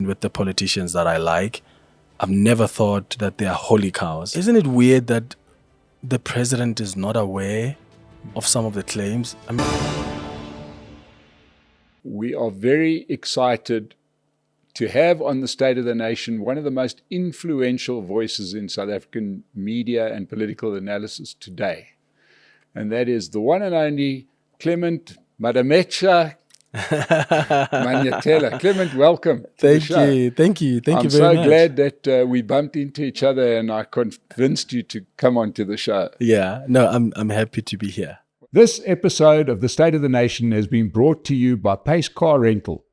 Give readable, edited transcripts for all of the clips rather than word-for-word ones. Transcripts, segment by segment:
with the politicians that I like. I've never thought that they are holy cows. Isn't it weird that the president is not aware of some of the claims? I mean, we are very excited to have on the State of the Nation one of the most influential voices in South African media and political analysis today. And that is the one and only Clement Manyathela. Clement, welcome. Thank you very much. I'm so glad that we bumped into each other and I convinced you to come onto the show. Yeah, no, I'm happy to be here. This episode of the State of the Nation has been brought to you by Pace Car Rental.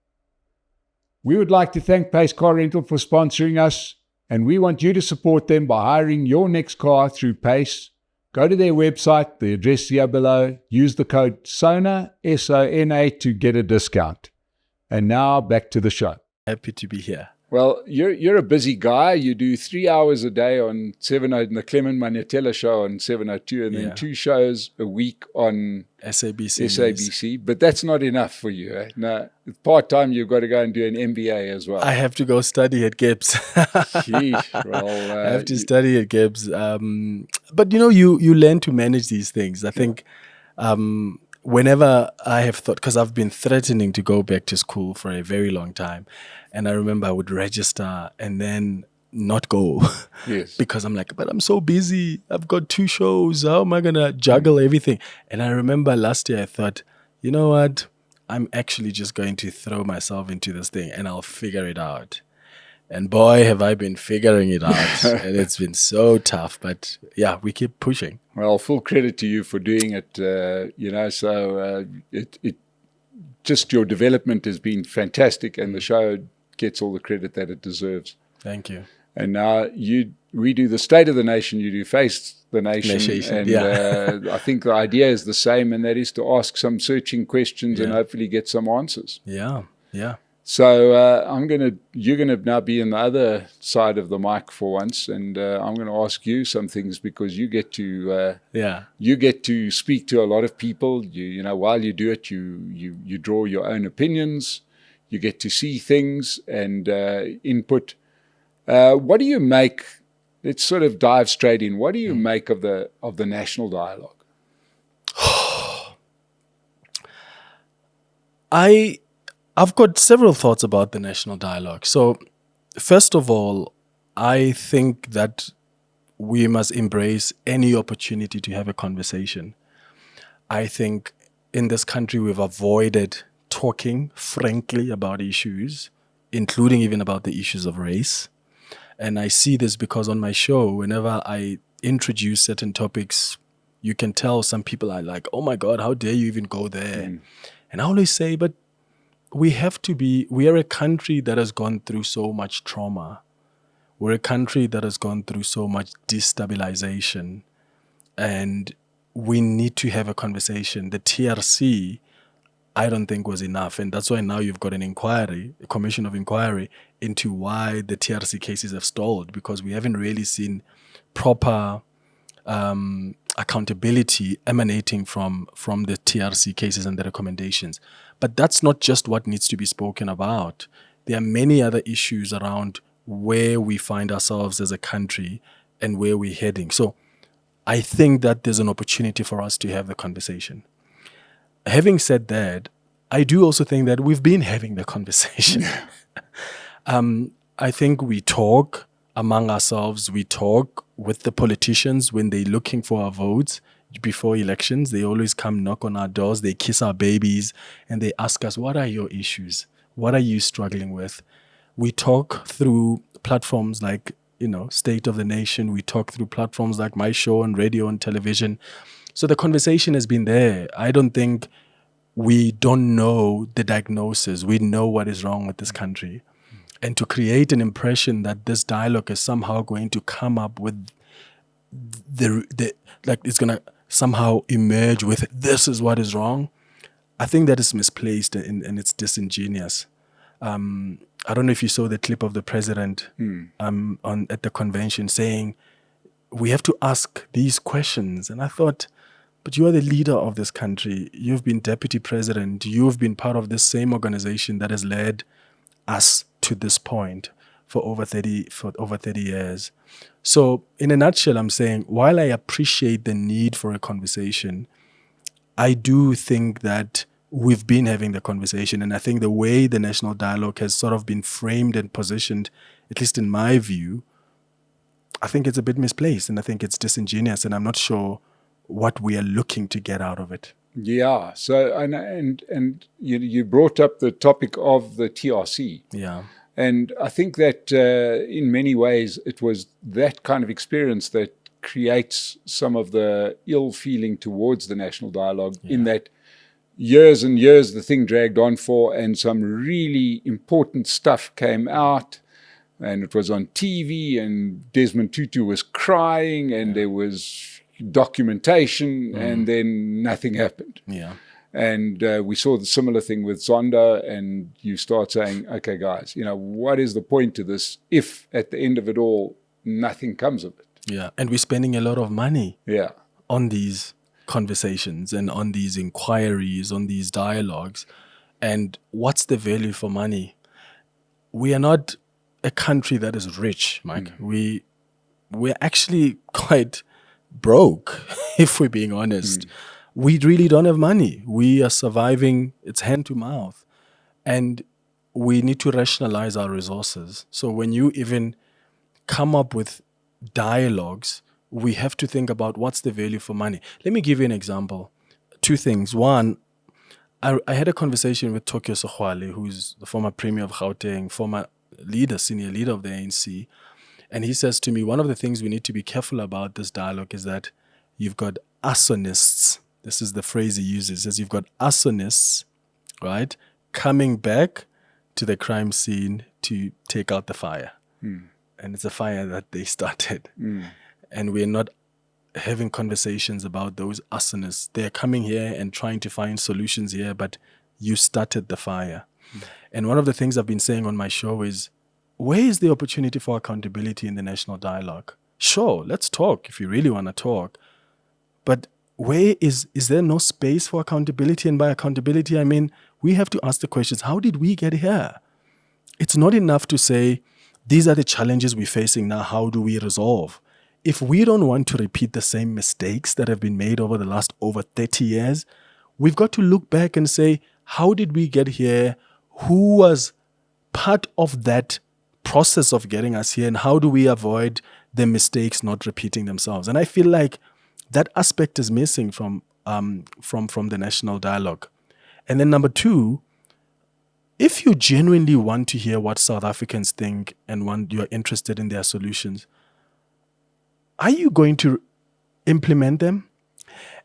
We would like to thank Pace Car Rental for sponsoring us, and we want you to support them by hiring your next car through Pace. Go to their website, the address here below, use the code SONA, S-O-N-A, to get a discount. And now back to the show. Happy to be here. Well, you're a busy guy. You do 3 hours a day on the Clement Manyathela show on 702, and then 2 shows a week on SABC. But that's not enough for you. Eh? No, part-time, you've got to go and do an MBA as well. I have to go study at Gibbs. Sheesh. Well, I have to study at Gibbs. But, you learn to manage these things. I think whenever I have thought, because I've been threatening to go back to school for a very long time, and I remember I would register and then not go. Yes. Because I'm like, but I'm so busy. I've got 2 shows. How am I going to juggle everything? And I remember last year I thought, you know what? I'm actually just going to throw myself into this thing and I'll figure it out. And boy, have I been figuring it out. And it's been so tough. But yeah, we keep pushing. Well, full credit to you for doing it. Just your development has been fantastic, and the show gets all the credit that it deserves. Thank you. And now we do the State of the Nation, you do Face the Nation. And I think the idea is the same, and that is to ask some searching questions and hopefully get some answers. Yeah. So you're gonna now be on the other side of the mic for once, and I'm gonna ask you some things because you get to speak to a lot of people. While you do it, you draw your own opinions. You get to see things and input. What do you make? Let's sort of dive straight in. What do you make of the national dialogue? I've got several thoughts about the national dialogue. So, first of all, I think that we must embrace any opportunity to have a conversation. I think in this country we've avoided talking frankly about issues, including even about the issues of race. And I see this because on my show, whenever I introduce certain topics, you can tell some people are like, oh my God, how dare you even go there? And I always say, but we are a country that has gone through so much trauma. We're a country that has gone through so much destabilization. And we need to have a conversation. The TRC, I don't think was enough. And that's why now you've got a commission of inquiry into why the TRC cases have stalled, because we haven't really seen proper accountability emanating from the TRC cases and the recommendations. But that's not just what needs to be spoken about. There are many other issues around where we find ourselves as a country and where we're heading. So I think that there's an opportunity for us to have the conversation. Having said that, I do also think that we've been having the conversation. I think we talk among ourselves. We talk with the politicians when they're looking for our votes before elections. They always come knock on our doors. They kiss our babies and they ask us, what are your issues? What are you struggling with? We talk through platforms like, State of the Nation. We talk through platforms like my show on radio and television. So the conversation has been there. I don't think we don't know the diagnosis. We know what is wrong with this country. And to create an impression that this dialogue is somehow going to come up with it's going to somehow emerge with this is what is wrong, I think that is misplaced and it's disingenuous. I don't know if you saw the clip of the president at the convention saying, we have to ask these questions. And I thought, but you are the leader of this country. You've been deputy president. You've been part of this same organization that has led us to this point for over 30 years. So in a nutshell, I'm saying, while I appreciate the need for a conversation, I do think that we've been having the conversation. And I think the way the national dialogue has sort of been framed and positioned, at least in my view, I think it's a bit misplaced, and I think it's disingenuous, and I'm not sure what we are looking to get out of it. Yeah. So, and you brought up the topic of the TRC. Yeah. And I think that in many ways it was that kind of experience that creates some of the ill feeling towards the national dialogue, in that years and years the thing dragged on for, and some really important stuff came out, and it was on TV, and Desmond Tutu was crying, and there was documentation, and then nothing happened. Yeah. And we saw the similar thing with Zonda, and you start saying, okay, guys, what is the point to this if at the end of it all, nothing comes of it? Yeah. And we're spending a lot of money on these conversations and on these inquiries, on these dialogues. And what's the value for money? We are not a country that is rich, Mike. We're actually quite broke, if we're being honest. We really don't have money. We are surviving, it's hand to mouth. And we need to rationalize our resources. So when you even come up with dialogues, we have to think about what's the value for money. Let me give you an example. Two things. One, I had a conversation with Tokyo Sogwale, who's the former premier of Gauteng, former senior leader of the ANC. And he says to me, one of the things we need to be careful about this dialogue is that you've got arsonists. This is the phrase he uses. He says you've got arsonists, right, coming back to the crime scene to take out the fire. And it's a fire that they started. And we're not having conversations about those arsonists. They're coming here and trying to find solutions here, but you started the fire. And one of the things I've been saying on my show is, where is the opportunity for accountability in the national dialogue? Sure, let's talk if you really want to talk. But where is there no space for accountability? And by accountability, I mean, we have to ask the questions, how did we get here? It's not enough to say, these are the challenges we're facing now, how do we resolve? If we don't want to repeat the same mistakes that have been made over the last over 30 years, we've got to look back and say, how did we get here? Who was part of that process of getting us here, and how do we avoid the mistakes not repeating themselves? And I feel like that aspect is missing from the national dialogue. And then number two, if you genuinely want to hear what South Africans think and you're interested in their solutions, are you going to implement them?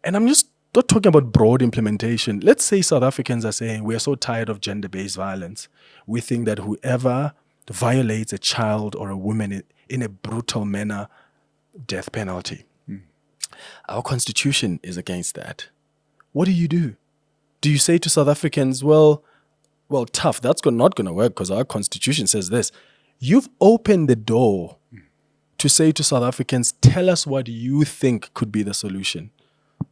And I'm just not talking about broad implementation. Let's say South Africans are saying, we're so tired of gender-based violence. We think that whoever violates a child or a woman in a brutal manner, death penalty. Our constitution is against that. What do? Do you say to South Africans, well, tough, that's not going to work because our constitution says this. You've opened the door to say to South Africans, tell us what you think could be the solution.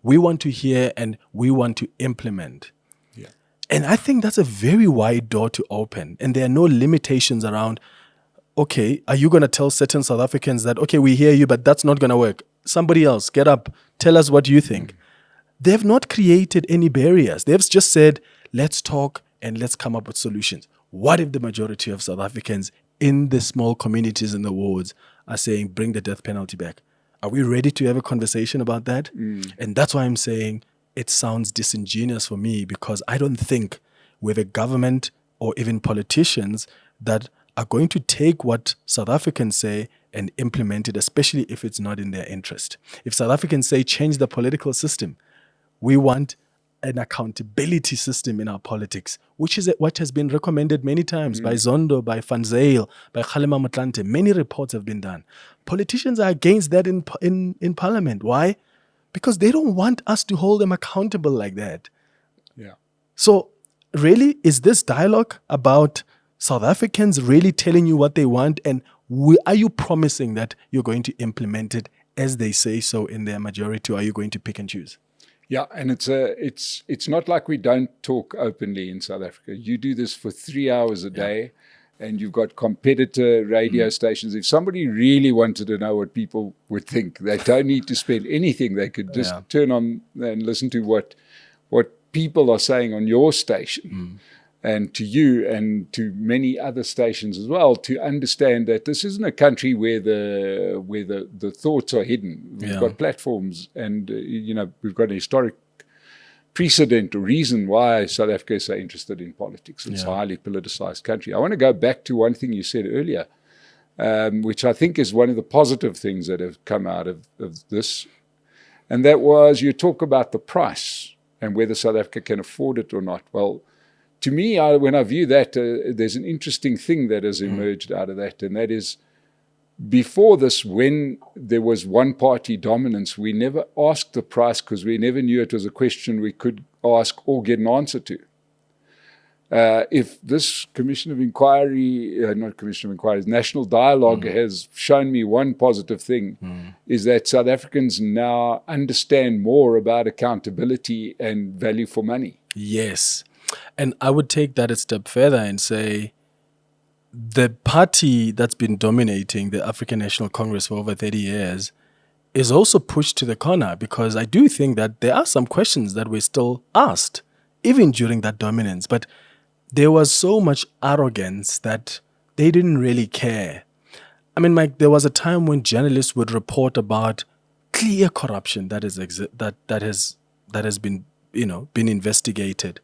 We want to hear and we want to implement. And I think that's a very wide door to open. And there are no limitations around, okay, are you going to tell certain South Africans that, okay, we hear you, but that's not going to work? Somebody else, get up, tell us what you think. They have not created any barriers. They've just said, let's talk and let's come up with solutions. What if the majority of South Africans in the small communities in the wards are saying, bring the death penalty back? Are we ready to have a conversation about that? And that's why I'm saying it sounds disingenuous for me, because I don't think we have a government or even politicians that are going to take what South Africans say and implement it, especially if it's not in their interest. If South Africans say change the political system, we want an accountability system in our politics, which is what has been recommended many times by Zondo, by Van Zyl, by Kgalema Motlanthe. Many reports have been done. Politicians are against that in Parliament. Why? Because they don't want us to hold them accountable like that. So really, is this dialogue about South Africans really telling you what they want, and are you promising that you're going to implement it as they say so in their majority, or are you going to pick and choose? Yeah, and it's not like we don't talk openly in South Africa. You do this for 3 hours a day, and you've got competitor radio stations. If somebody really wanted to know what people would think, they don't need to spend anything. They could just turn on and listen to what people are saying on your station. And to you and to many other stations as well, to understand that this isn't a country where the thoughts are hidden. We've got platforms, and we've got a historic precedent or reason why South Africa is so interested in politics. It's a highly politicized country. I want to go back to one thing you said earlier, which I think is one of the positive things that have come out of this, and that was you talk about the price and whether South Africa can afford it or not. Well, to me, when I view that, there's an interesting thing that has emerged out of that, and that is, before this, when there was one-party dominance, we never asked the price because we never knew it was a question we could ask or get an answer to. If this Commission of Inquiry, not Commission of Inquiry, National Dialogue has shown me one positive thing, is that South Africans now understand more about accountability and value for money. Yes. And I would take that a step further and say the party that's been dominating the African National Congress for over 30 years is also pushed to the corner, because I do think that there are some questions that were still asked, even during that dominance. But there was so much arrogance that they didn't really care. I mean, Mike, there was a time when journalists would report about clear corruption that has been investigated,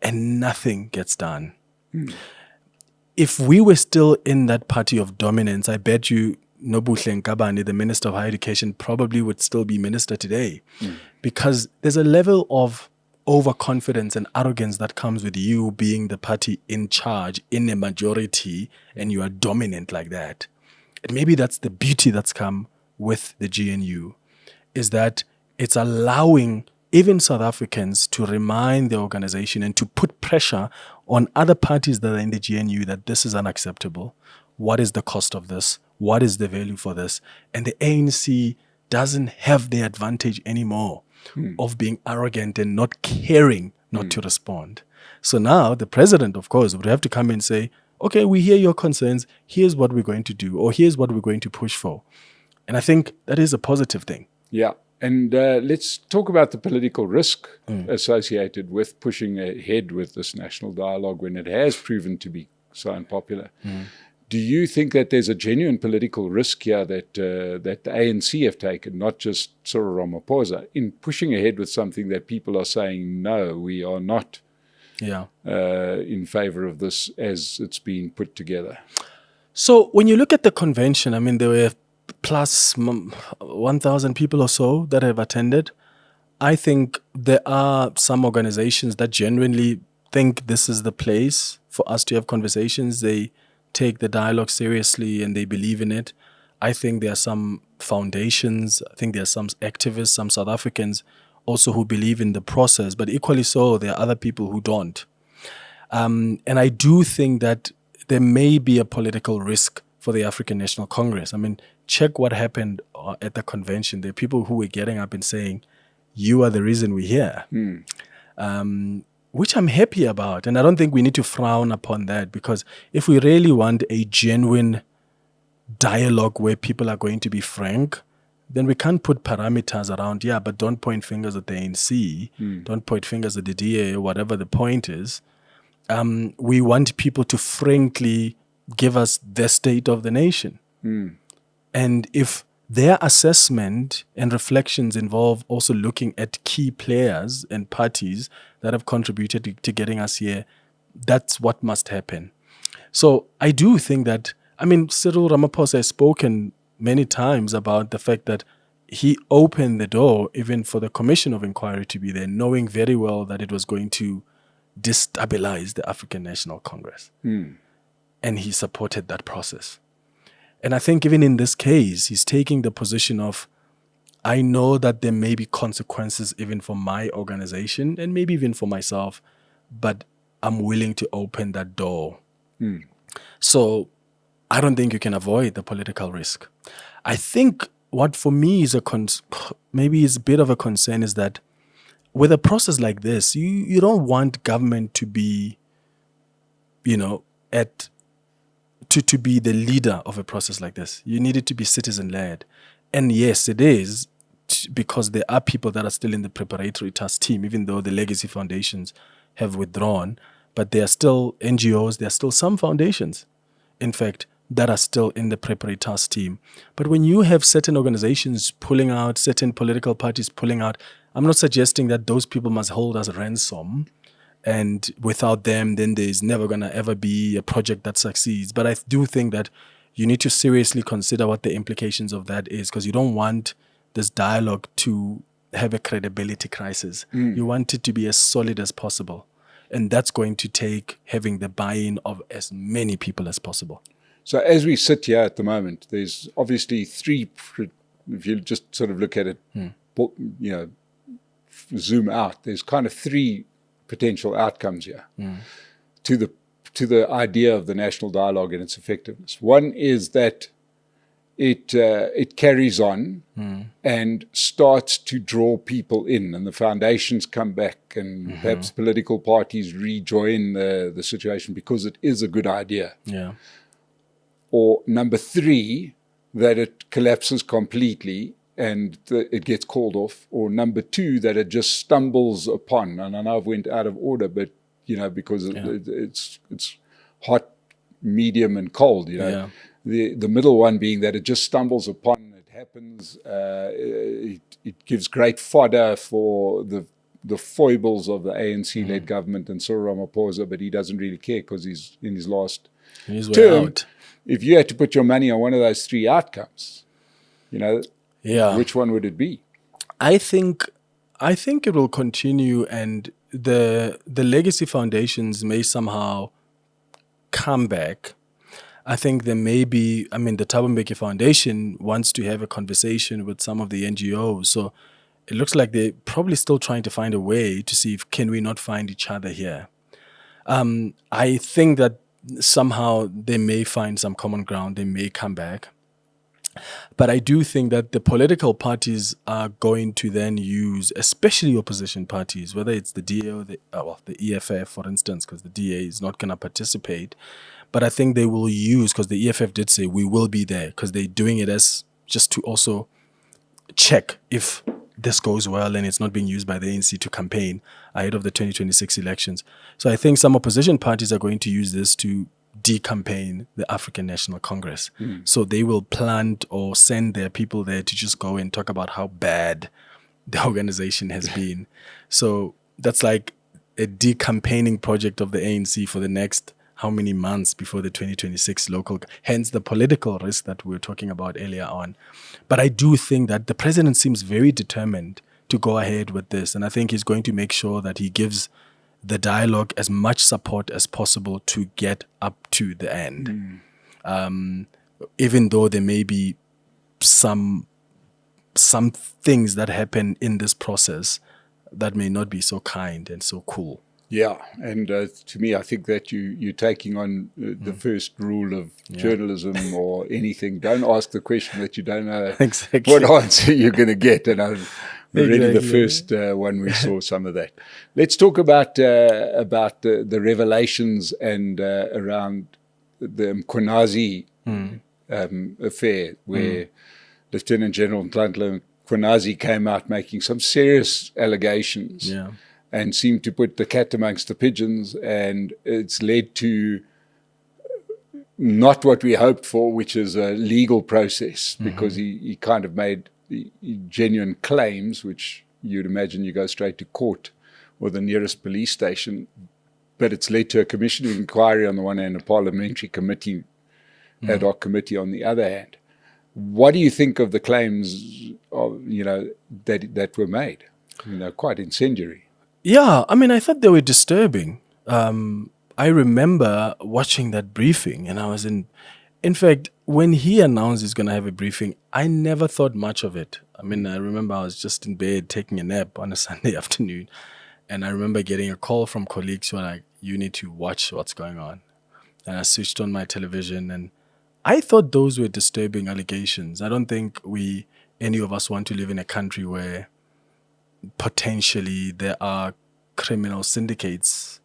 and nothing gets done. If we were still in that party of dominance, I bet you Nobuhle Nkabane, the Minister of Higher Education, probably would still be minister today, because there's a level of overconfidence and arrogance that comes with you being the party in charge, in a majority, and you are dominant like that. And maybe that's the beauty that's come with the GNU, is that it's allowing even South Africans to remind the organization and to put pressure on other parties that are in the GNU that this is unacceptable. What is the cost of this? What is the value for this? And the ANC doesn't have the advantage anymore of being arrogant and not caring not to respond. So now the president, of course, would have to come and say, okay, we hear your concerns. Here's what we're going to do, or here's what we're going to push for. And I think that is a positive thing. Yeah. And let's talk about the political risk associated with pushing ahead with this national dialogue when it has proven to be so unpopular. Do you think that there's a genuine political risk here that the ANC have taken, not just Cyril Ramaphosa, in pushing ahead with something that people are saying, no, we are not in favor of this as it's being put together? So when you look at the convention, I mean, there were plus 1,000 people or so that have attended. I think there are some organizations that genuinely think this is the place for us to have conversations. They take the dialogue seriously and they believe in it. I think there are some foundations, I think there are some activists, some South Africans also who believe in the process, but equally so, there are other people who don't. And I do think that there may be a political risk for the African National Congress. I mean, check what happened at the convention. There are people who were getting up and saying, you are the reason we're here, which I'm happy about. And I don't think we need to frown upon that, because if we really want a genuine dialogue where people are going to be frank, then we can't put parameters around, but don't point fingers at the ANC, don't point fingers at the DA, or whatever the point is. We want people to frankly give us the state of the nation. And if their assessment and reflections involve also looking at key players and parties that have contributed to getting us here, that's what must happen. So I do think that, I mean, Cyril Ramaphosa has spoken many times about the fact that he opened the door even for the Commission of Inquiry to be there, knowing very well that it was going to destabilize the African National Congress. And he supported that process. And I think even in this case, he's taking the position of, I know that there may be consequences even for my organization and maybe even for myself, but I'm willing to open that door. So I don't think you can avoid the political risk. I think what for me is maybe is a bit of a concern is that with a process like this, you don't want government to be, at to be the leader of a process like this. You need it to be citizen-led. And yes, it is, because there are people that are still in the preparatory task team, even though the legacy foundations have withdrawn, but there are still NGOs, there are still some foundations, in fact, that are still in the preparatory task team. But when you have certain organizations pulling out, certain political parties pulling out, I'm not suggesting that those people must hold us ransom, and without them, then there's never going to ever be a project that succeeds. But I do think that you need to seriously consider what the implications of that is, because you don't want this dialogue to have a credibility crisis. You want it to be as solid as possible. And that's going to take having the buy-in of as many people as possible. So as we sit here at the moment, there's obviously three, if you just sort of look at it, zoom out, there's kind of three potential outcomes here to the idea of the national dialogue and its effectiveness. One is that it carries on and starts to draw people in, and the foundations come back, and perhaps political parties rejoin the situation because it is a good idea. Yeah. Or number three, that it collapses completely and it gets called off. Or number two, that it just stumbles upon, and I know I've went out of order, but because it's hot, medium, and cold. The middle one being that it just stumbles upon. It happens. It gives great fodder for the foibles of the ANC-led government and Cyril Ramaphosa, but he doesn't really care because he's in his last term. Out. If you had to put your money on one of those three outcomes, which one would it be? I think it will continue, and the legacy foundations may somehow come back. I think there may be, the Thabo Mbeki Foundation wants to have a conversation with some of the NGOs. So it looks like they're probably still trying to find a way to see if can we not find each other here. I think that somehow they may find some common ground. They may come back. But I do think that the political parties are going to then use, especially opposition parties, whether it's the DA or the EFF, for instance, because the DA is not going to participate. But I think they will use, because the EFF did say we will be there, because they're doing it as just to also check if this goes well and it's not being used by the ANC to campaign ahead of the 2026 elections. So I think some opposition parties are going to use this to decampaign the African National Congress. So they will plant or send their people there to just go and talk about how bad the organization has been. So that's like a decampaigning project of the ANC for the next how many months before the 2026 local, hence the political risk that we were talking about earlier on. But I do think that the president seems very determined to go ahead with this. And I think he's going to make sure that he gives the dialogue as much support as possible to get up to the end. Even though there may be some things that happen in this process that may not be so kind and so cool. Yeah, and to me, I think that you're taking on the first rule of journalism or anything. Don't ask the question that you don't know what answer you're going to get. And I'm already the first one we saw some of that. Let's talk about the revelations and around the Mkhwanazi affair, where Lieutenant General Kunazi came out making some serious allegations. Yeah. And seemed to put the cat amongst the pigeons, and it's led to not what we hoped for, which is a legal process, because he kind of made genuine claims, which you'd imagine you go straight to court or the nearest police station, but it's led to a commission of inquiry on the one hand, a parliamentary committee, ad hoc committee on the other hand. What do you think of the claims of, that were made? Quite incendiary. Yeah, I thought they were disturbing. I remember watching that briefing, and I was in fact, when he announced he's going to have a briefing, I never thought much of it. I remember I was just in bed taking a nap on a Sunday afternoon, and I remember getting a call from colleagues who were like, you need to watch what's going on. And I switched on my television, and I thought those were disturbing allegations. I don't think any of us want to live in a country where potentially there are criminal syndicates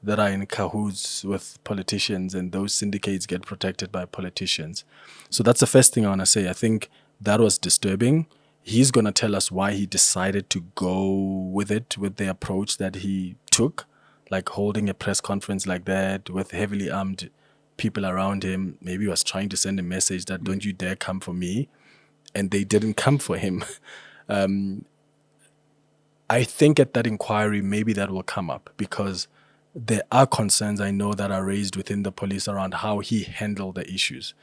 that are in cahoots with politicians, and those syndicates get protected by politicians. So that's the first thing I want to say. I think that was disturbing. He's going to tell us why he decided to go with it, with the approach that he took, like holding a press conference like that with heavily armed people around him. Maybe he was trying to send a message that don't you dare come for me, and they didn't come for him. I think at that inquiry, maybe that will come up, because there are concerns I know that are raised within the police around how he handled the issues,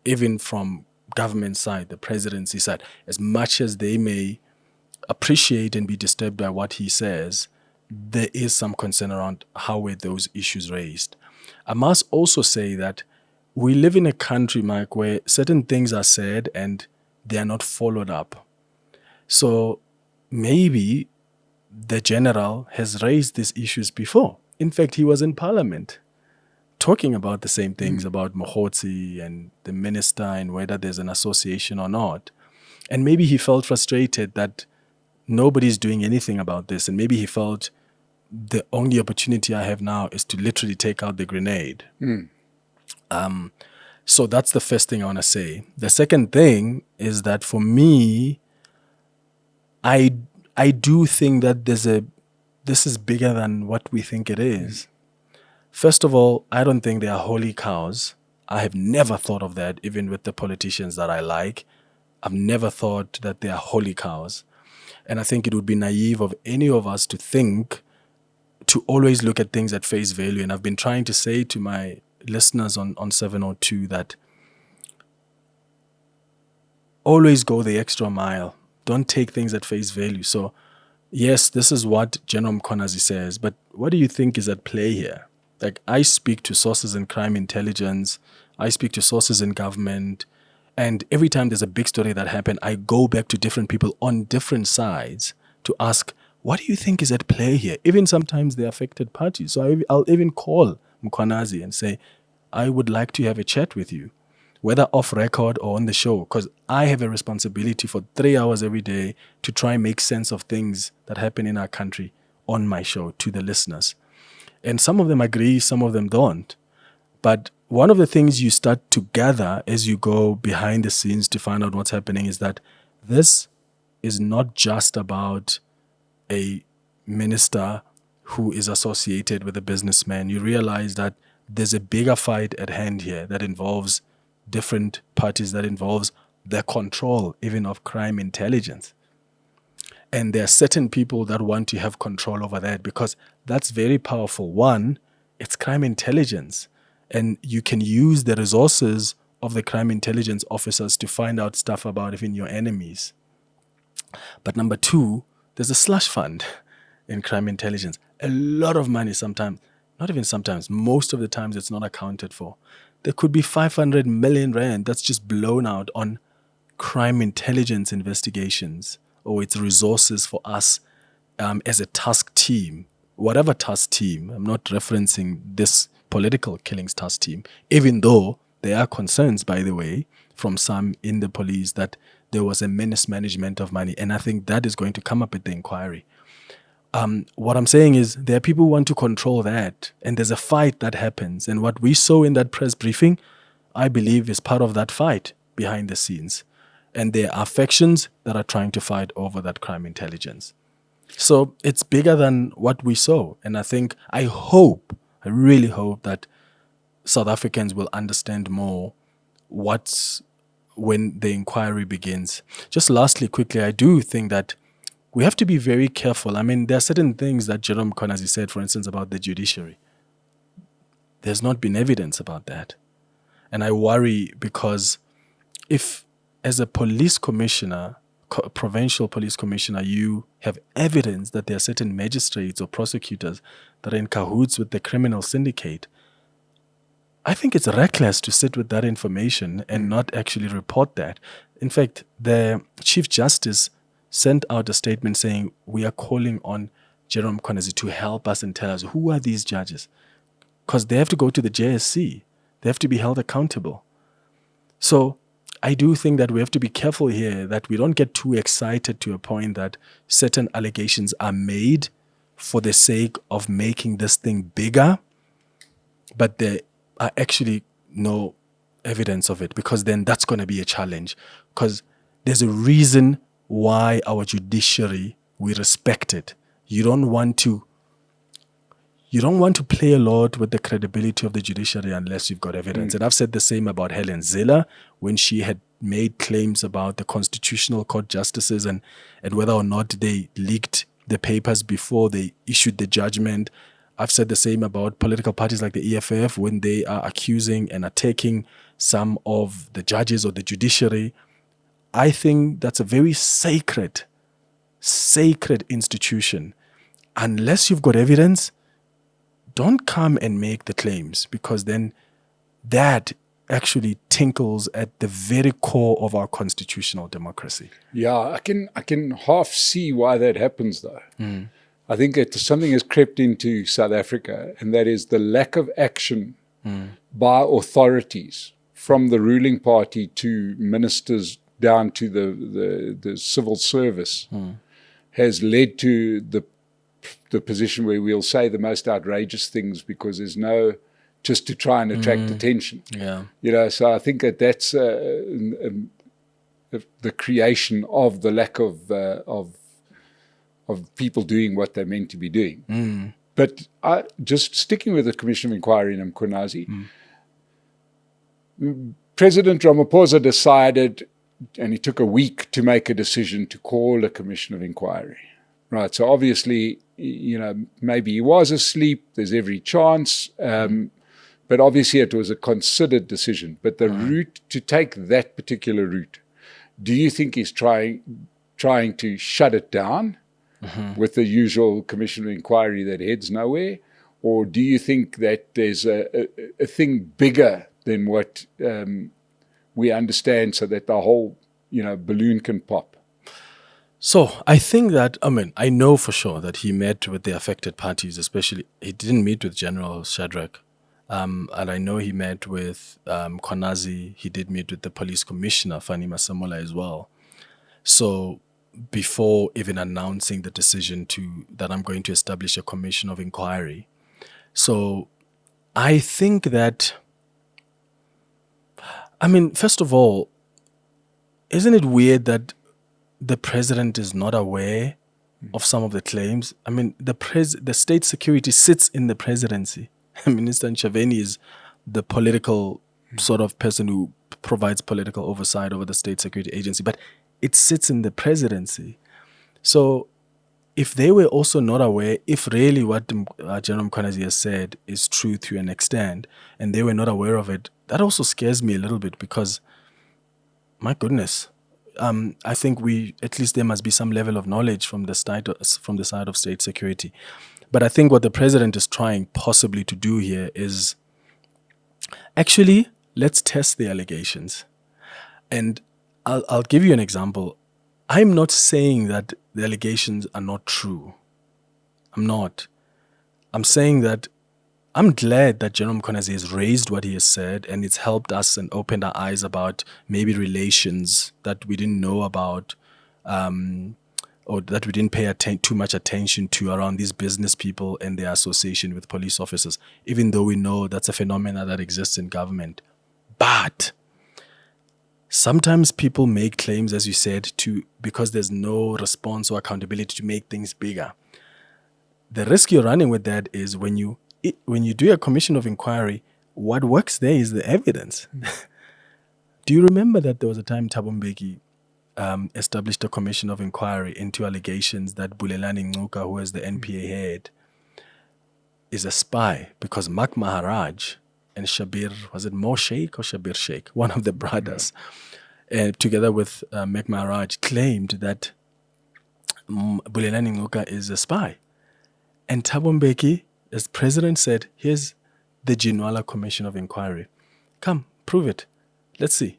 even from government side, the presidency side. As much as they may appreciate and be disturbed by what he says, there is some concern around how were those issues raised. I must also say that we live in a country, Mike, where certain things are said and they are not followed up. So maybe the general has raised these issues before. In fact, he was in Parliament talking about the same things about Mkhwanazi and the minister and whether there's an association or not. And maybe he felt frustrated that nobody's doing anything about this. And maybe he felt the only opportunity I have now is to literally take out the grenade. So that's the first thing I want to say. The second thing is that for me, I do think that this is bigger than what we think it is. First of all, I don't think they are holy cows. I have never thought of that, even with the politicians that I like. I've never thought that they are holy cows. And I think it would be naive of any of us to think, to always look at things at face value. And I've been trying to say to my listeners on 702 that always go the extra mile. Don't take things at face value. So, yes, this is what General Mkhwanazi says, but what do you think is at play here? Like, I speak to sources in crime intelligence, I speak to sources in government, and every time there's a big story that happened, I go back to different people on different sides to ask, what do you think is at play here? Even sometimes the affected parties. So I'll even call Mkhwanazi and say, I would like to have a chat with you, whether off record or on the show, because I have a responsibility for 3 hours every day to try and make sense of things that happen in our country on my show to the listeners. And some of them agree, some of them don't. But one of the things you start to gather as you go behind the scenes to find out what's happening is that this is not just about a minister who is associated with a businessman. You realize that there's a bigger fight at hand here that involves different parties, that involves the control even of crime intelligence. And there are certain people that want to have control over that because that's very powerful. One, it's crime intelligence. And you can use the resources of the crime intelligence officers to find out stuff about even your enemies. But number two, there's a slush fund in crime intelligence. A lot of money sometimes, not even sometimes, most of the times it's not accounted for. There could be 500 million rand that's just blown out on crime intelligence investigations, or its resources for us as a task team, whatever task team. I'm not referencing this political killings task team, even though there are concerns, by the way, from some in the police that there was a mismanagement of money. And I think that is going to come up at the inquiry. What I'm saying is there are people who want to control that, and there's a fight that happens. And what we saw in that press briefing, I believe, is part of that fight behind the scenes. And there are factions that are trying to fight over that crime intelligence. So it's bigger than what we saw. And I really hope that South Africans will understand more when the inquiry begins. Just lastly, quickly, I do think that we have to be very careful. I mean, there are certain things that Jerome Kunazi said, for instance, about the judiciary. There's not been evidence about that. And I worry because if, as a police commissioner, provincial police commissioner, you have evidence that there are certain magistrates or prosecutors that are in cahoots with the criminal syndicate, I think it's reckless to sit with that information and not actually report that. In fact, the Chief Justice sent out a statement saying, we are calling on Jerome Kunazi to help us and tell us who are these judges, because they have to go to the JSC. They have to be held accountable. So I do think that we have to be careful here that we don't get too excited to a point that certain allegations are made for the sake of making this thing bigger but there are actually no evidence of it, because then that's going to be a challenge, because there's a reason why our judiciary, we respect it. You don't want to play a lot with the credibility of the judiciary unless you've got evidence. And I've said the same about Helen Zille when she had made claims about the Constitutional Court justices and whether or not they leaked the papers before they issued the judgment. I've said the same about political parties like the EFF when they are accusing and attacking some of the judges or the judiciary. I think that's a very sacred institution. Unless you've got evidence, don't come and make the claims, because then that actually tinkles at the very core of our constitutional democracy. Yeah, I can half see why that happens, though. I think something has crept into South Africa, and that is the lack of action by authorities, from the ruling party to ministers down to the civil service, has led to the position where we'll say the most outrageous things because there's no, just to try and attract attention. Yeah. So I think that's the creation of the lack of people doing what they're meant to be doing. But just sticking with the Commission of Inquiry in Mkhwanazi, President Ramaphosa decided, and he took a week to make a decision to call a Commission of Inquiry. Right, so obviously, maybe he was asleep, there's every chance, but obviously it was a considered decision. But the route, to take that particular route, do you think he's trying to shut it down with the usual Commission of Inquiry that heads nowhere? Or do you think that there's a thing bigger than what we understand, so that the whole balloon can pop? So I think that, I know for sure that he met with the affected parties, especially, he didn't meet with General Shadrack. And I know he met with Kunazi. He did meet with the police commissioner, Fani Masemola, as well. So before even announcing the decision that I'm going to establish a commission of inquiry. So I think that, first of all, isn't it weird that the president is not aware of some of the claims? The state security sits in the presidency. Minister Nchaveni is the political sort of person who provides political oversight over the state security agency, but it sits in the presidency. So if they were also not aware, if really what General Mkhwanazi has said is true to an extent, and they were not aware of it, that also scares me a little bit, because, my goodness, I think at least there must be some level of knowledge from the side of state security. But I think what the president is trying possibly to do here is, actually, let's test the allegations. And I'll give you an example. I'm not saying that the allegations are not true. I'm not. I'm saying that I'm glad that General Mkhwanazi has raised what he has said, and it's helped us and opened our eyes about maybe relations that we didn't know about, or that we didn't pay too much attention to around these business people and their association with police officers, even though we know that's a phenomenon that exists in government. But sometimes people make claims, as you said, because there's no response or accountability, to make things bigger. The risk you're running with that is when you do a commission of inquiry, what works there is the evidence. Do you remember that there was a time Thabo Mbeki established a commission of inquiry into allegations that Bulelani Ngcuka, who is the NPA head, is a spy, because Mak Maharaj and Shabir, was it Mo Sheikh or Shabir Sheikh, one of the brothers, together with Mak Maharaj, claimed that Bulelani Ngcuka is a spy. And Thabo Mbeki, as president, said, here's the Ginwala Commission of Inquiry. Come, prove it. Let's see.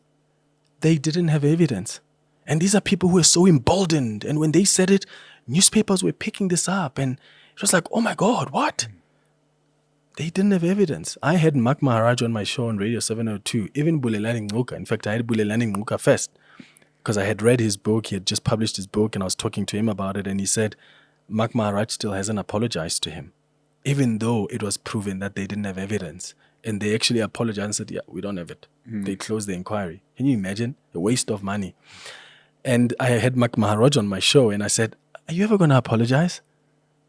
They didn't have evidence. And these are people who are so emboldened. And when they said it, newspapers were picking this up. And it was like, oh my God, what? They didn't have evidence. I had Mak Maharaj on my show on Radio 702, even Bulelani Ngcuka. In fact, I had Bulelani Ngcuka first, because I had read his book. He had just published his book, and I was talking to him about it. And he said, Mak Maharaj still hasn't apologized to him. even though it was proven that they didn't have evidence. And they actually apologized and said, yeah, we don't have it. They closed the inquiry. Can you imagine? A waste of money. And I had Mkhwanazi on my show, and I said, are you ever going to apologize?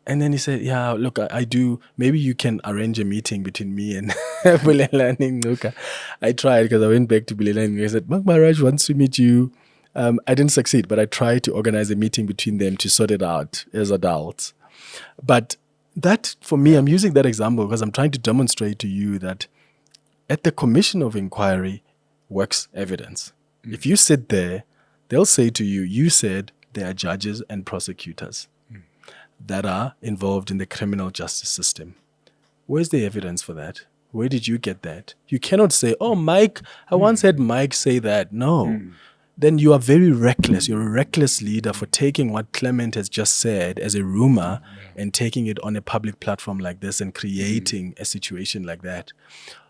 And then he said, yeah, look, I do. Maybe you can arrange a meeting between me and Bulelani Ngcuka. I tried because I went back to Bulelani and I said, Mkhwanazi wants to meet you. I didn't succeed, but I tried to organize a meeting between them to sort it out as adults. But that, for me, I'm using that example because I'm trying to demonstrate to you that at the Commission of Inquiry works evidence. If you sit there, they'll say to you, you said there are judges and prosecutors that are involved in the criminal justice system. Where's the evidence for that? Where did you get that? You cannot say, oh, Mike, I once had Mike say that. No. Then you are very reckless. You're a reckless leader for taking what Clement has just said as a rumor and taking it on a public platform like this and creating a situation like that.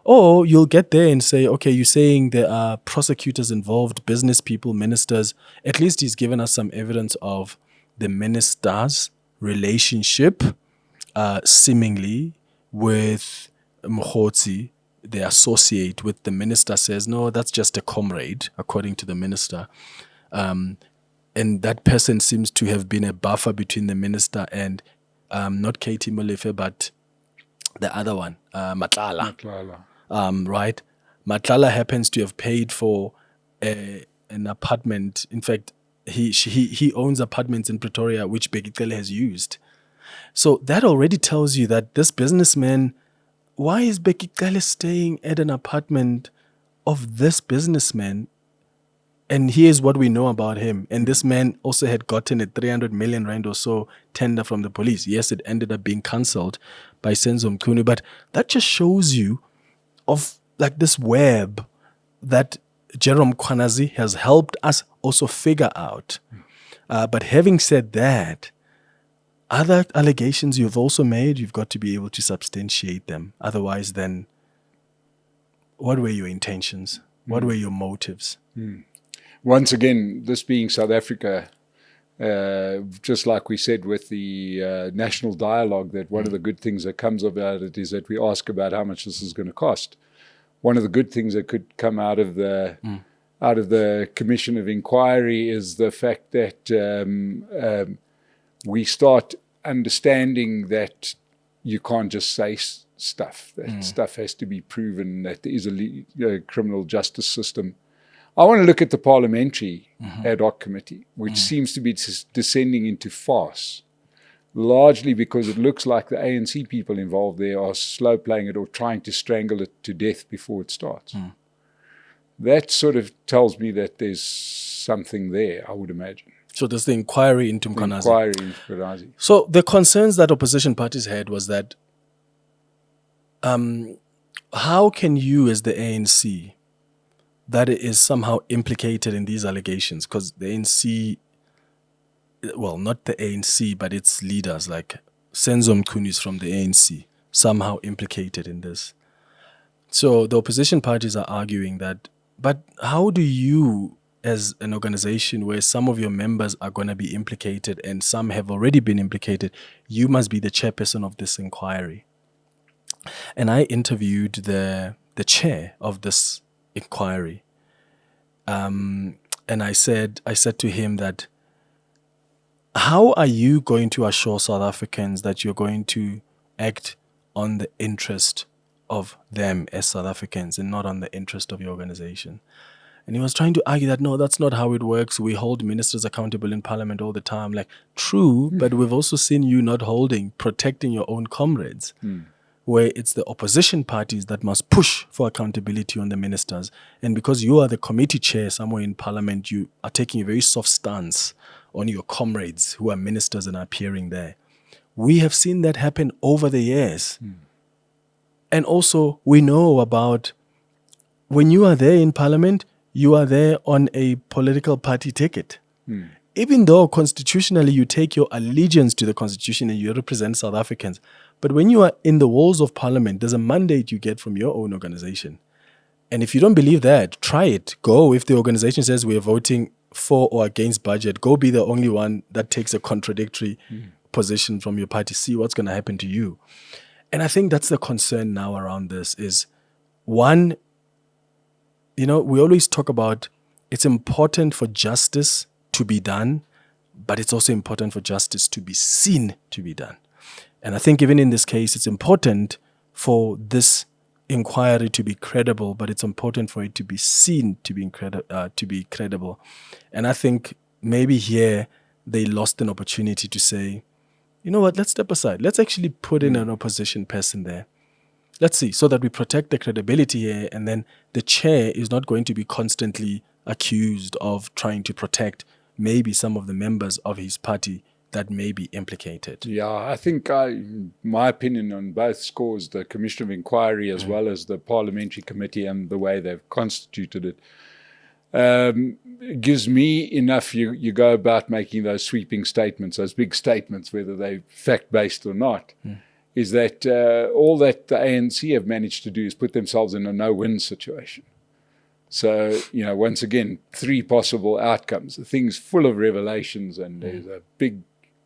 Or you'll get there and say, okay, you're saying there are prosecutors involved, business people, ministers. At least he's given us some evidence of the minister's relationship, seemingly, with Mkhwanazi. They associate with the minister, says, no, that's just a comrade, according to the minister. And that person seems to have been a buffer between the minister and not Katie Molefe, but the other one, Matlala. Right? Matlala happens to have paid for an apartment. In fact, he owns apartments in Pretoria, which Bekele has used. So that already tells you that this businessman, why is Bekele staying at an apartment of this businessman? And here's what we know about him. And this man also had gotten a 300 million rand or so tender from the police. Yes, it ended up being cancelled by Senzo Mkhwanazi, but that just shows you of like this web that Jerome Kunazi has helped us also figure out. But having said that, other allegations you've also made, you've got to be able to substantiate them. Otherwise, then, what were your intentions? What were your motives? Once again, this being South Africa, just like we said with the national dialogue, that one of the good things that comes about it is that we ask about how much this is going to cost. One of the good things that could come out of the Commission of Inquiry is the fact that we start understanding that you can't just say stuff. That stuff has to be proven, that there is a criminal justice system. I want to look at the Parliamentary ad hoc committee, which seems to be descending into farce, largely because it looks like the ANC people involved there are slow playing it or trying to strangle it to death before it starts. That sort of tells me that there's something there, I would imagine. So there's the inquiry into Mkhwanazi. So the concerns that opposition parties had was that how can you as the ANC, that is somehow implicated in these allegations, because the ANC, well, not the ANC, but its leaders like Senzo Mkhwanazi from the ANC, somehow implicated in this. So the opposition parties are arguing that, but how do you, as an organization where some of your members are going to be implicated and some have already been implicated, you must be the chairperson of this inquiry? And I interviewed the chair of this inquiry. And I said to him that, how are you going to assure South Africans that you're going to act on the interest of them as South Africans and not on the interest of your organization? And he was trying to argue that, no, that's not how it works. We hold ministers accountable in Parliament all the time. Like, true, but we've also seen you not protecting your own comrades, where it's the opposition parties that must push for accountability on the ministers. And because you are the committee chair somewhere in Parliament, you are taking a very soft stance on your comrades who are ministers and are appearing there. We have seen that happen over the years. And also, we know about when you are there in Parliament, you are there on a political party ticket. Even though constitutionally you take your allegiance to the Constitution and you represent South Africans, but when you are in the walls of Parliament, there's a mandate you get from your own organization. And if you don't believe that, try it. Go. If the organization says we are voting for or against budget, go be the only one that takes a contradictory position from your party. See what's going to happen to you. And I think that's the concern now around this is, one, we always talk about it's important for justice to be done, but it's also important for justice to be seen to be done. And I think even in this case, it's important for this inquiry to be credible, but it's important for it to be seen to be credible. And I think maybe here they lost an opportunity to say, you know what, let's step aside. Let's actually put in an opposition person there. Let's see, so that we protect the credibility here, and then the chair is not going to be constantly accused of trying to protect maybe some of the members of his party that may be implicated. Yeah, I think my opinion on both scores, the Commission of Inquiry as well as the Parliamentary Committee and the way they've constituted it, gives me enough. You go about making those sweeping statements, those big statements, whether they're fact-based or not, is that all that the ANC have managed to do is put themselves in a no-win situation. So, once again, 3 possible outcomes. The thing's full of revelations, and there's a big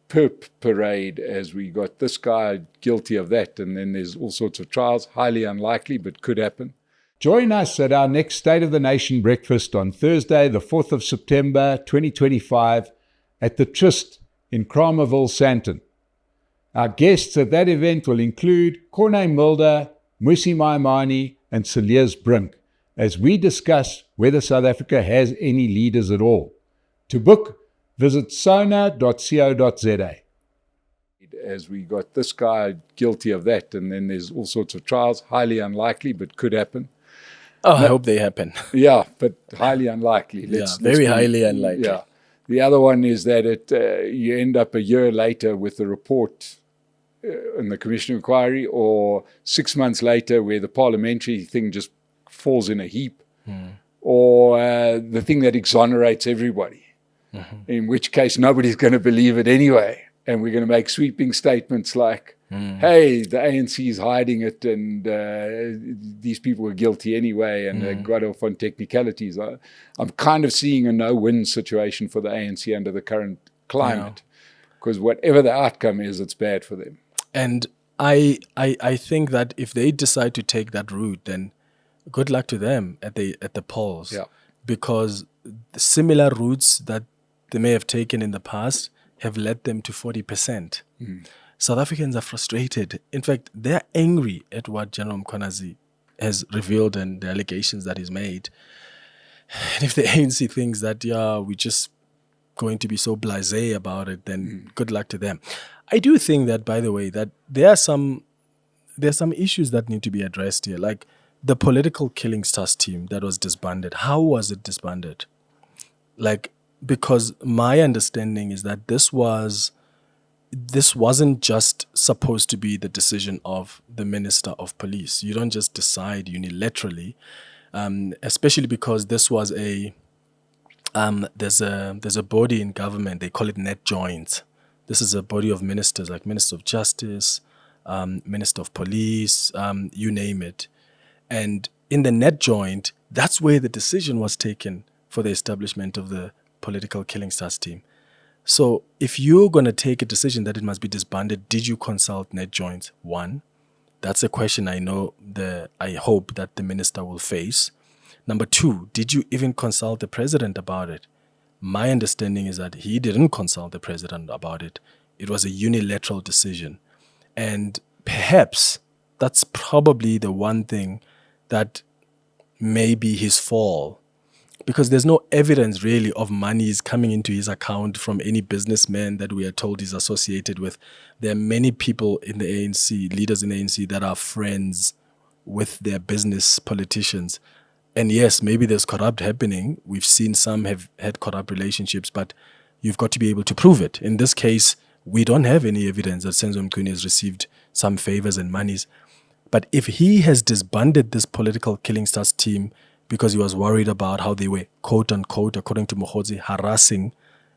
perp parade as we got this guy guilty of that, and then there's all sorts of trials, highly unlikely, but could happen. Join us at our next State of the Nation breakfast on Thursday, the 4th of September, 2025, at the Tryst in Kramerville, Sandton. Our guests at that event will include Corne Mulder, Musi Maimani, and Celias Brink, as we discuss whether South Africa has any leaders at all. To book, visit sona.co.za. As we got this guy guilty of that, and then there's all sorts of trials, highly unlikely, but could happen. I hope they happen. Yeah, but highly unlikely. Very highly unlikely. Yeah. The other one is that you end up a year later with the report in the Commission of Inquiry, or 6 months later where the parliamentary thing just falls in a heap, or the thing that exonerates everybody, in which case nobody's going to believe it anyway. And we're going to make sweeping statements like, hey, the ANC is hiding it, and these people were guilty anyway, and they got off on technicalities. I'm kind of seeing a no-win situation for the ANC under the current climate, because whatever the outcome is, it's bad for them. And I think that if they decide to take that route, then good luck to them at the polls. Yeah. Because similar routes that they may have taken in the past have led them to 40%. South Africans are frustrated. In fact, they're angry at what General Mkhwanazi has revealed and the allegations that he's made. And if the ANC thinks that, we're just going to be so blasé about it, then good luck to them. I do think that, by the way, that there are some issues that need to be addressed here, like the political killing stars team that was disbanded. How was it disbanded? Because my understanding is that this wasn't just supposed to be the decision of the Minister of Police. You don't just decide unilaterally, especially because this was there's a body in government, they call it net joint. This is a body of ministers, like Minister of Justice, Minister of Police, you name it. And in the net joint, that's where the decision was taken for the establishment of the political killing stars team. So if you're going to take a decision that it must be disbanded, did you consult net joints? One, that's a question I hope that the minister will face. Number two, did you even consult the president about it? My understanding is that he didn't consult the president about it. It was a unilateral decision. And perhaps that's probably the one thing that may be his fall, because there's no evidence really of monies coming into his account from any businessman that we are told is associated with. There are many people in the ANC, leaders in the ANC, that are friends with their business politicians. And yes, maybe there's corrupt happening. We've seen some have had corrupt relationships, but you've got to be able to prove it. In this case, we don't have any evidence that Senzo Mkhwanazi has received some favors and monies. But if he has disbanded this political killing stars team because he was worried about how they were, quote unquote, according to Mkhwanazi, harassing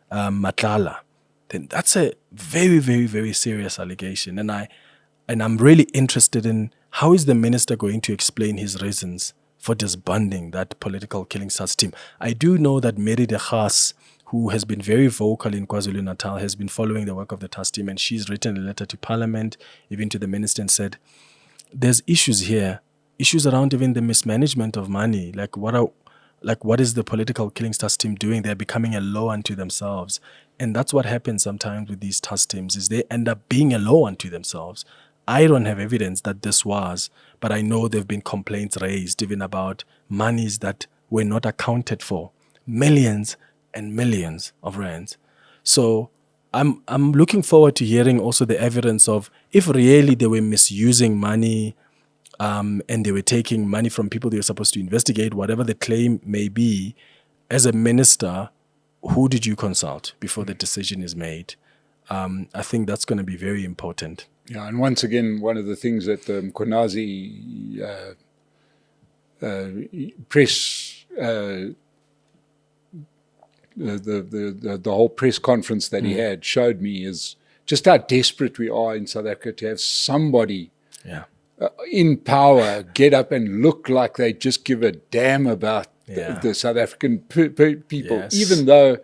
Matlala, then that's a very, very, very serious allegation. And I'm really interested in how is the minister going to explain his reasons for disbanding that political killing stars team. I do know that Mary de Haas, who has been very vocal in KwaZulu-Natal, has been following the work of the TAS team, and she's written a letter to Parliament, even to the minister, and said, there's issues here, issues around even the mismanagement of money. What is the political Killing TAS team doing? They're becoming a law unto themselves. And that's what happens sometimes with these TAS teams, is they end up being a law unto themselves. I don't have evidence that this was, but I know there have been complaints raised even about monies that were not accounted for, millions and millions of rands. So I'm looking forward to hearing also the evidence of if really they were misusing money and they were taking money from people they were supposed to investigate, whatever the claim may be. As a minister, who did you consult before the decision is made? I think that's going to be very important. Yeah, and once again, one of the things that the Mkhwanazi press, the whole press conference that he had showed me is just how desperate we are in South Africa to have somebody in power get up and look like they just give a damn about the South African people, Yes. even though,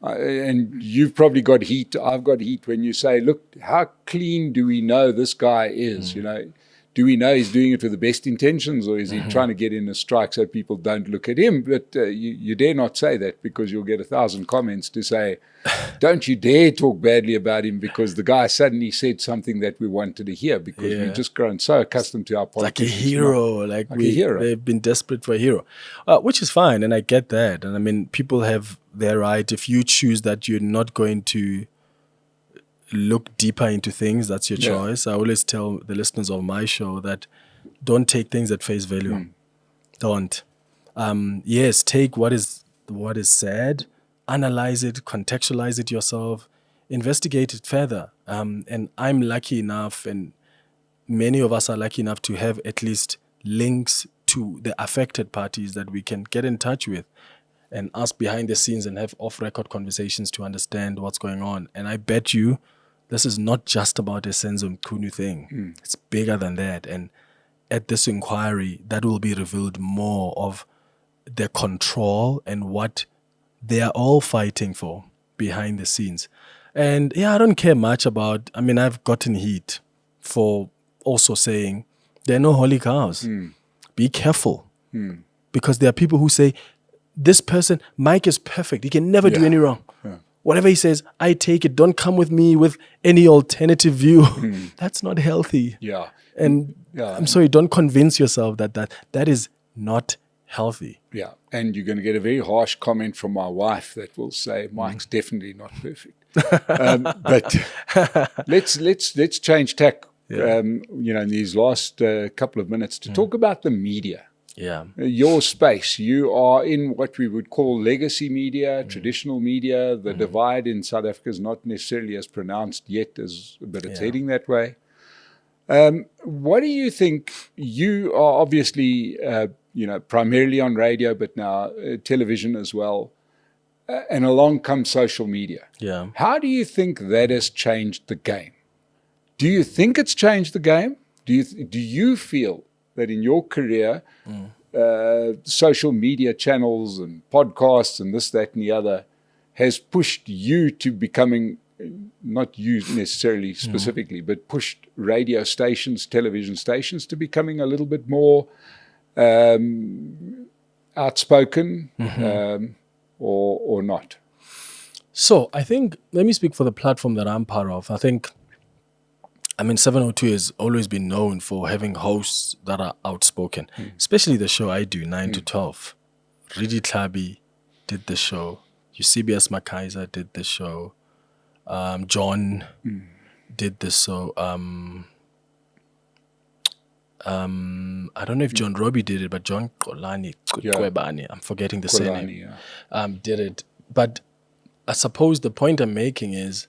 and you've probably got heat, I've got heat when you say, look, how clean do we know this guy is? You know, do we know he's doing it with the best intentions, or is he trying to get in a strike so people don't look at him? But you dare not say that, because you'll get 1,000 comments to say, don't you dare talk badly about him because the guy suddenly said something that we wanted to hear, because we've just grown so accustomed to our politics. Like a hero, like a hero. They've been desperate for a hero, which is fine, and I get that. And I mean, people have their right. If you choose that you're not going to look deeper into things, that's your choice. I always tell the listeners of my show that don't take things at face value. Don't. Yes, take what is said, analyze it, contextualize it yourself, investigate it further. And I'm lucky enough, and many of us are lucky enough to have at least links to the affected parties that we can get in touch with and ask behind the scenes and have off-record conversations to understand what's going on. And I bet you this is not just about a Senzo Mkhunu thing. It's bigger than that. And at this inquiry, that will be revealed more of the control and what they are all fighting for behind the scenes. And I don't care much about, I mean, I've gotten heat for also saying there are no holy cows. Be careful. Because there are people who say, this person, Mike is perfect. He can never do any wrong. Whatever he says, I take it. Don't come with me with any alternative view. That's not healthy. And I'm sorry, don't convince yourself that is not healthy. And you're going to get a very harsh comment from my wife that will say, Mike's definitely not perfect. But let's change tack, in these last couple of minutes to talk about the media. Your space. You are in what we would call legacy media, traditional media. The divide in South Africa is not necessarily as pronounced yet, but it's heading that way. What do you think? You are obviously, primarily on radio, but now television as well. And along comes social media. How do you think that has changed the game? Do you think it's changed the game? Do you feel that in your career, social media channels and podcasts and this, that, and the other has pushed you to becoming, not you necessarily specifically, but pushed radio stations, television stations to becoming a little bit more outspoken or not? So I think, let me speak for the platform that I'm part of. I mean, 702 has always been known for having hosts that are outspoken, especially the show I do, 9 to 12. Ridi Tlabi did the show. Eusebius Makaiser did the show. John did the show. I don't know if John Robbie did it, but John Kolani, I'm forgetting the surname, did it. But I suppose the point I'm making is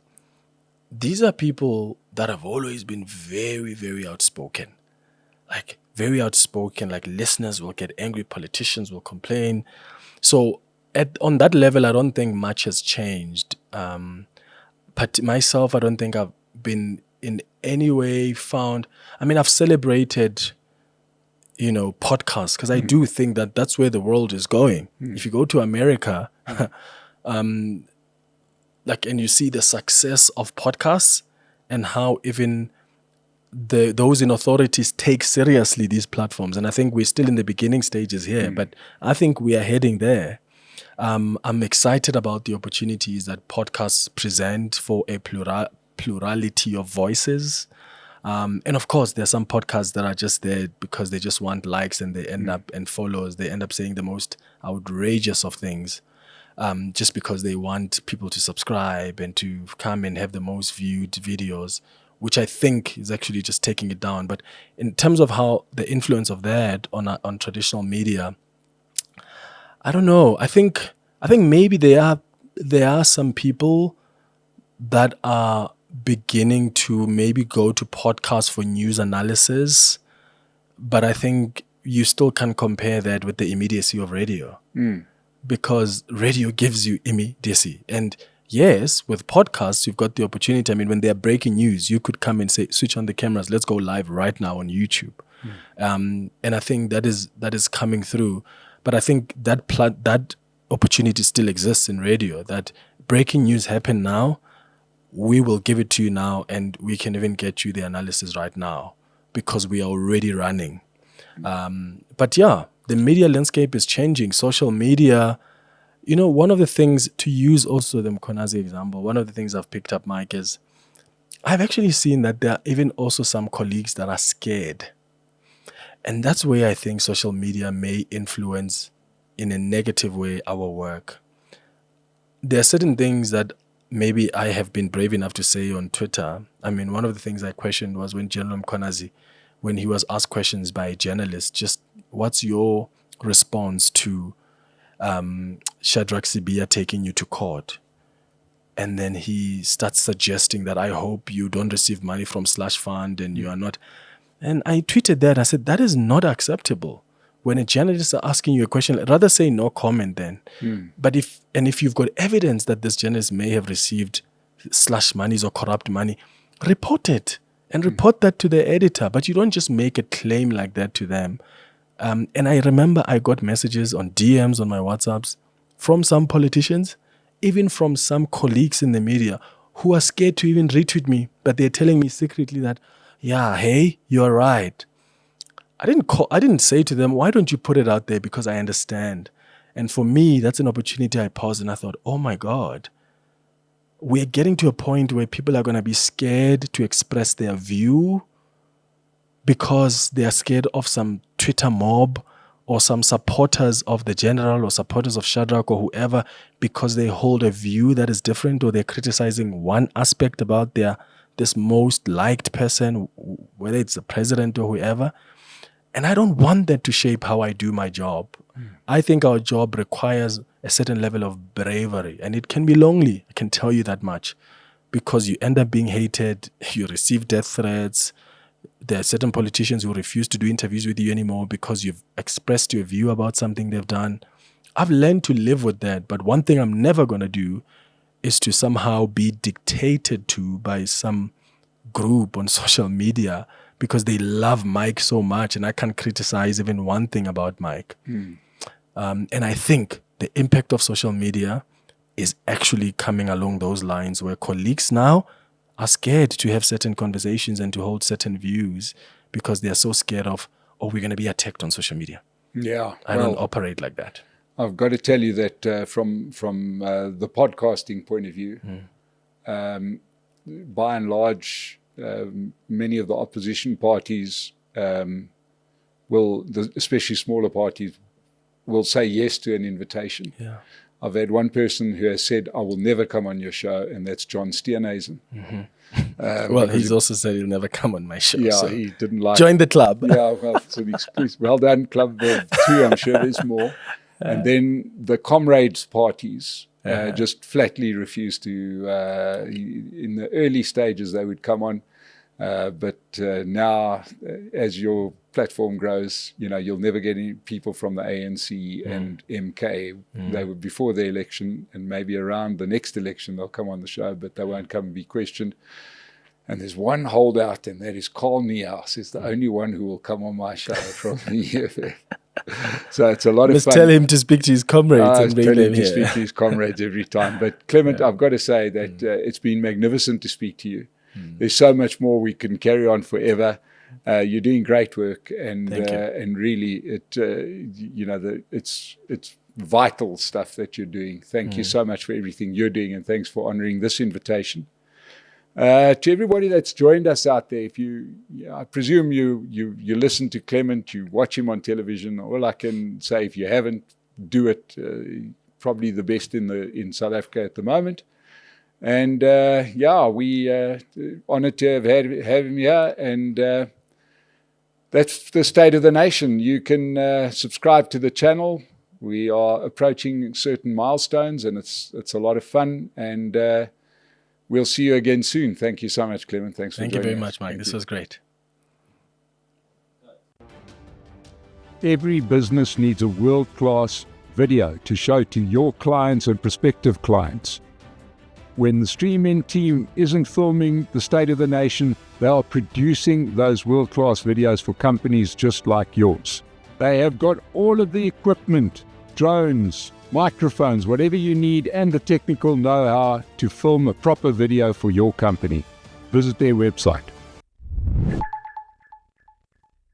these are people that have always been very, very outspoken. Like, very outspoken. Like, listeners will get angry, politicians will complain. So, on that level, I don't think much has changed. But myself, I don't think I've been in any way found... I mean, I've celebrated, podcasts, because I do think that that's where the world is going. If you go to America... and you see the success of podcasts and how even those in authorities take seriously these platforms. And I think we're still in the beginning stages here, but I think we are heading there. I'm excited about the opportunities that podcasts present for a plurality of voices. And of course, there are some podcasts that are just there because they just want likes and they end up and follows. They end up saying the most outrageous of things just because they want people to subscribe and to come and have the most viewed videos, which I think is actually just taking it down. But in terms of how the influence of that on traditional media, I don't know. I think maybe there are some people that are beginning to maybe go to podcasts for news analysis, but I think you still can't compare that with the immediacy of radio, because radio gives you immediacy. And yes, with podcasts, you've got the opportunity. I mean, when they're breaking news, you could come and say, switch on the cameras, let's go live right now on YouTube. And I think that is coming through. But I think that opportunity still exists in radio, that breaking news happen now, we will give it to you now, and we can even get you the analysis right now because we are already running. But yeah, the media landscape is changing. Social media, one of the things, to use also the Mkhwanazi example, one of the things I've picked up, Mike, is I've actually seen that there are even also some colleagues that are scared. And that's where I think social media may influence in a negative way our work. There are certain things that maybe I have been brave enough to say on Twitter. I mean, one of the things I questioned was when General Mkhwanazi, when he was asked questions by a journalist, just what's your response to Shadrach Sibiya taking you to court? And then he starts suggesting that I hope you don't receive money from Slush Fund and you are not. And I tweeted that. I said, that is not acceptable. When a journalist is asking you a question, rather say no comment then. But if you've got evidence that this journalist may have received slush monies or corrupt money, report it and report that to the editor. But you don't just make a claim like that to them. And I remember I got messages on DMs on my WhatsApps from some politicians, even from some colleagues in the media who are scared to even retweet me, but they're telling me secretly that, yeah, hey, you're right. I didn't say to them, why don't you put it out there? Because I understand. And for me, that's an opportunity. I paused and I thought, oh my God, we're getting to a point where people are going to be scared to express their view because they are scared of some Twitter mob or some supporters of the general or supporters of Shadrach or whoever, because they hold a view that is different, or they're criticizing one aspect about this most liked person, whether it's the president or whoever. And I don't want that to shape how I do my job. I think our job requires a certain level of bravery, and it can be lonely, I can tell you that much, because you end up being hated, you receive death threats. There are certain politicians who refuse to do interviews with you anymore because you've expressed your view about something they've done. I've learned to live with that, but one thing I'm never going to do is to somehow be dictated to by some group on social media because they love Mike so much and I can't criticize even one thing about Mike. And I think the impact of social media is actually coming along those lines where colleagues now are scared to have certain conversations and to hold certain views because they are so scared of, oh, we're going to be attacked on social media. Yeah. I don't operate like that. I've got to tell you that from the podcasting point of view, by and large, many of the opposition parties especially smaller parties, will say yes to an invitation. Yeah. I've had one person who has said, I will never come on your show, and that's John Steenhuisen. Well, he's also said he'll never come on my show. Yeah, so he didn't like join the club. Yeah, well, it's an excuse. Well done, Club 2, I'm sure there's more. And then the comrades parties just flatly refused to, in the early stages, they would come on. But now, as your platform grows, you'll never get any people from the ANC and MK. They were before the election, and maybe around the next election they'll come on the show, but they won't come and be questioned. And there's one holdout, and that is Carl Niehaus. He's the only one who will come on my show from the EFF. So it's a lot of fun. Tell him to speak to his comrades and bring tell them him to here. speak to his comrades every time. But Clement, I've got to say that it's been magnificent to speak to you. There's so much more we can carry on forever. You're doing great work, and really, it's vital stuff that you're doing. Thank you so much for everything you're doing, and thanks for honouring this invitation. To everybody that's joined us out there, I presume you listen to Clement, you watch him on television. All I can say, if you haven't, do it. Probably the best in South Africa at the moment. And we honoured to have him here, and that's the state of the nation. You can subscribe to the channel. We are approaching certain milestones, and it's a lot of fun. And we'll see you again soon. Thank you so much, Clement. Thanks for joining us. Thank you very much, Mike. This was great. Every business needs a world-class video to show to your clients and prospective clients. When the Streaming team isn't filming the state of the nation, they are producing those world-class videos for companies just like yours. They have got all of the equipment, drones, microphones, whatever you need, and the technical know-how to film a proper video for your company. Visit their website.